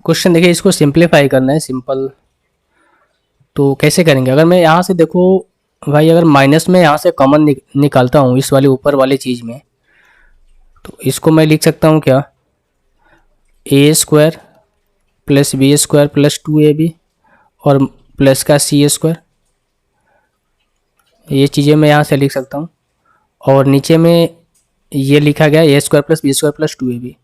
Question देखिए, इसको simplify करना है सिंपल। तो कैसे करेंगे, अगर मैं यहाँ से देखो भाई, अगर माइनस में यहाँ से कॉमन निकालता हूँ इस वाली ऊपर वाली चीज़ में, तो इसको मैं लिख सकता हूँ क्या, A square plus B square plus 2ab और प्लस का सी स्क्वायर, ये चीज़ें मैं यहाँ से लिख सकता हूँ। और नीचे में ये लिखा गया A square plus B square plus 2ab।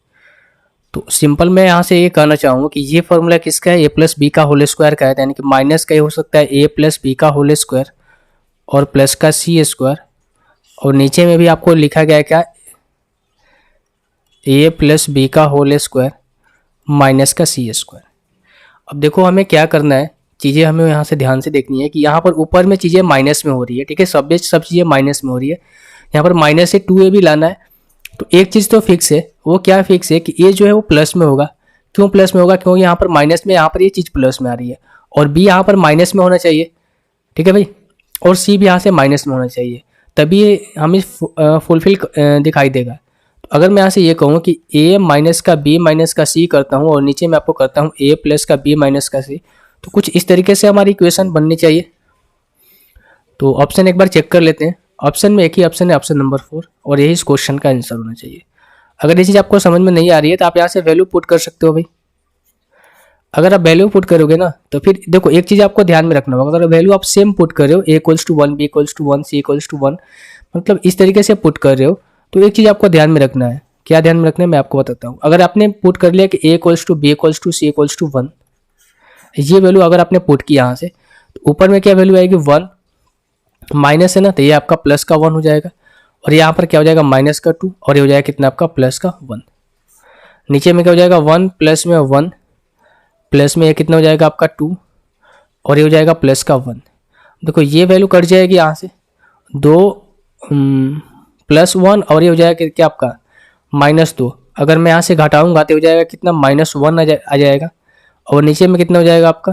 तो सिंपल मैं यहाँ से ये कहना चाहूँगा कि ये फॉर्मूला किसका है, ए प्लस बी का होल स्क्वायर का है, यानी कि माइनस का ही हो सकता है ए प्लस बी का होल स्क्वायर और प्लस का सी स्क्वायर। और नीचे में भी आपको लिखा गया है क्या, ए प्लस बी का होल स्क्वायर माइनस का सी स्क्वायर। अब देखो हमें क्या करना है, चीज़ें हमें यहाँ से ध्यान से देखनी है कि यहाँ पर ऊपर में चीज़ें माइनस में हो रही है, ठीक है, सब चीज़ें माइनस में हो रही है। यहाँ पर माइनस से 2ab लाना है। तो एक चीज़ तो फिक्स है, वो क्या फिक्स है कि ए जो है वो प्लस में होगा। क्यों प्लस में होगा, क्योंकि यहाँ पर माइनस में, यहाँ पर ये चीज़ प्लस में आ रही है। और बी यहाँ पर माइनस में होना चाहिए, ठीक है भाई। और सी भी यहाँ से माइनस में होना चाहिए, तभी ये हमें फुलफिल दिखाई देगा। तो अगर मैं यहाँ से ये कहूँ कि ए माइनस का बी माइनस का सी करता हूँ और नीचे मैं आपको करता हूँ ए प्लस का बी माइनस का सी, तो कुछ इस तरीके से हमारी इक्वेशन बननी चाहिए। तो ऑप्शन एक बार चेक कर लेते हैं। ऑप्शन में एक ही ऑप्शन है, ऑप्शन नंबर 4, और यही इस क्वेश्चन का आंसर होना चाहिए। अगर ये चीज़ आपको समझ में नहीं आ रही है तो आप यहाँ से वैल्यू पुट कर सकते हो भाई। अगर आप वैल्यू पुट करोगे ना तो फिर देखो एक चीज़ आपको ध्यान में रखना होगा, अगर वैल्यू आप सेम पुट कर रहे हो, A equals to 1 B equals to 1 C equals to 1, मतलब इस तरीके से पुट कर रहे हो, तो एक चीज़ आपको ध्यान में रखना है। क्या ध्यान में रखना है मैं आपको बताता हूँ। अगर आपने पुट कर लिया कि A equals to B equals to C equals to 1, ये वैल्यू अगर आपने पुट की यहाँ से, तो ऊपर में क्या वैल्यू आएगी 1, माइनस है ना, तो ये आपका प्लस का 1 हो जाएगा। और यहाँ पर क्या हो जाएगा माइनस का 2, और ये हो जाएगा कितना आपका प्लस का 1। नीचे में क्या हो जाएगा 1 प्लस में 1, प्लस में ये कितना हो जाएगा आपका 2, और ये हो जाएगा प्लस का 1। देखो ये वैल्यू कट जाएगी यहाँ से, 2 प्लस 1, और ये हो जाएगा क्या आपका -2। अगर मैं यहाँ से घटाऊंगा तो हो जाएगा कितना -1 आ जाएगा। और नीचे में कितना हो जाएगा आपका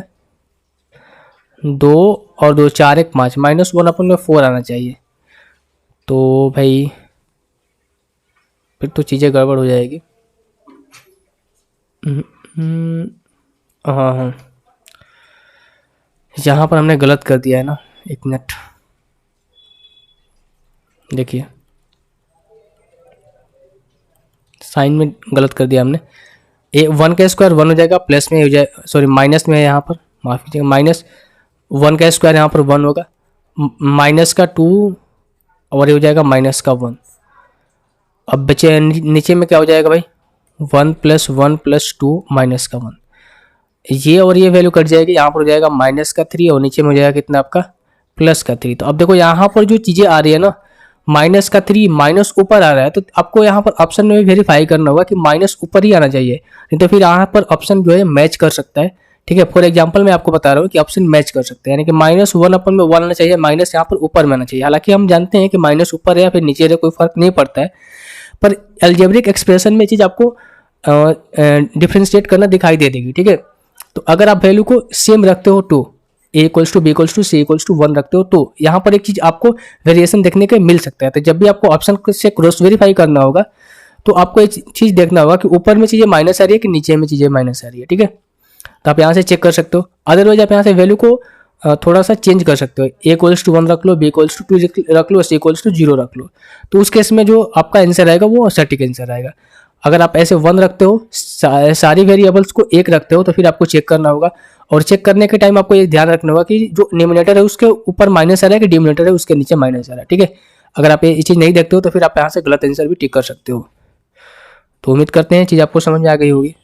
2 और 2 4 1 5, -1 अपन में 4 आना चाहिए। तो भाई फिर तो चीज़ें गड़बड़ हो जाएगी। हाँ हाँ, यहाँ पर हमने गलत कर दिया है ना, एक मिनट देखिए, साइन में गलत कर दिया हमने। ए 1 का स्क्वायर 1 हो जाएगा, प्लस में हो जाए, सॉरी माइनस में है यहाँ पर, माफ़ कीजिएगा, -1 का स्क्वायर यहाँ पर 1 होगा, माइनस का 2, और ये हो जाएगा माइनस का 1। अब बचे नीचे में क्या हो जाएगा भाई 1 प्लस 1 प्लस 2 माइनस का 1। ये और ये वैल्यू कट जाएगी, यहाँ पर हो जाएगा माइनस का 3, और नीचे में हो जाएगा कितना आपका प्लस का 3। तो अब देखो यहाँ पर जो चीज़ें आ रही है ना, माइनस का 3 माइनस ऊपर आ रहा है, तो आपको यहाँ पर ऑप्शन में भी वेरीफाई करना होगा कि माइनस ऊपर ही आना चाहिए, नहीं तो फिर यहाँ पर ऑप्शन जो है मैच कर सकता है, ठीक है। फॉर एग्जाम्पल मैं आपको बता रहा हूँ कि ऑप्शन मैच कर सकते हैं, यानी कि -1 अपन में 1 आना चाहिए, माइनस यहाँ पर ऊपर में आना चाहिए। हालांकि हम जानते हैं कि माइनस ऊपर है या फिर नीचे है कोई फर्क नहीं पड़ता है, पर अलजेब्रिक एक्सप्रेशन में चीज़ आपको डिफ्रेंशिएट करना दिखाई दे देगी, ठीक है। तो अगर आप वैल्यू को सेम रखते हो, तो A equals to B equals to C equals to 1 रखते हो, तो यहाँ पर एक चीज़ आपको वेरिएशन देखने को मिल सकता है। तो जब भी आपको ऑप्शन से क्रॉस वेरीफाई करना होगा, तो आपको एक चीज़ देखना होगा कि ऊपर में चीज़ें माइनस आ रही है कि नीचे में चीज़ें माइनस आ रही है, ठीक है। तो आप यहाँ से चेक कर सकते हो। अदरवाइज आप यहाँ से वैल्यू को थोड़ा सा चेंज कर सकते हो, ए इक्वल्स टू 1 रख लो, बी इक्वल्स टू 2 रख लो, सी इक्वल्स टू 0 रख लो। तो उस केस में जो आपका आंसर आएगा वो सटीक आंसर आएगा। अगर आप ऐसे 1 रखते हो, सारी वेरिएबल्स को 1 रखते हो, तो फिर आपको चेक करना होगा। और चेक करने के टाइम आपको ये ध्यान रखना होगा कि जो डिनोमिनेटर है उसके ऊपर माइनस आ रहा है कि डिनोमिनेटर है उसके नीचे माइनस आ रहा है, ठीक है। अगर आप ये चीज़ नहीं देखते हो तो फिर आप यहाँ से गलत आंसर भी टिक कर सकते हो। तो उम्मीद करते हैं चीज़ आपको समझ में आ गई होगी।